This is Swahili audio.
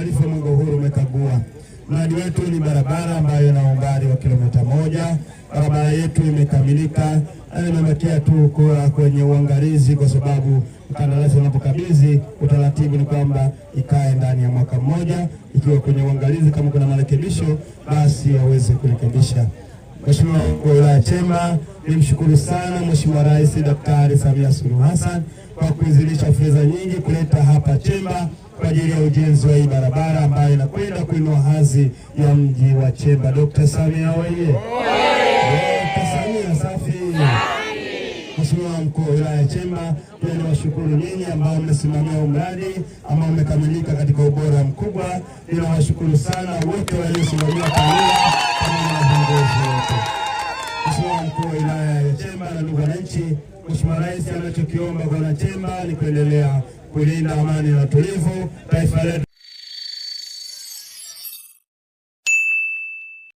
Tarifa Mwenge Uhuru umekagua. Mradi wetu ni barabara ambayo ina umbali wa kilomita 1. Barabara yetu imekamilika, imebakia tu kwenye uangalizi, kwa sababu mkandarasi anapokabidhi utaratibu ni kwamba ikae ndani ya mwaka mmoja. Ikiwa kwenye uangalizi, kama kuna marekebisho basi aweze kurekebisha. Mheshimiwa Mkuu wa Wilaya Chemba, nimshukuru sana Mheshimiwa Rais Daktari Samia Suluhu Hassan kwa kuidhinisha fedha nyingi kuleta hapa Chemba kwa ajili ya ujenzi wa hii barabara ambayo inakwenda kuinua hadhi ya mji wa Chemba. Dr. Samia oye! Dr. Samia safi! Mheshimiwa Mkuu wa Wilaya Chemba, pia niwashukuru nyinyi ambao mmesimamia mradi ambao umekamilika katika ubora mkubwa. Ninawashukuru sana wote waliosimamia pamoja na viongozi wote. Mheshimiwa Mkuu wa Wilaya ya Chemba na ndugu wananchi, Mheshimiwa Rais anachokiomba kwa Wanachemba ni kuendelea kulinda amani na utulivu taifa letu.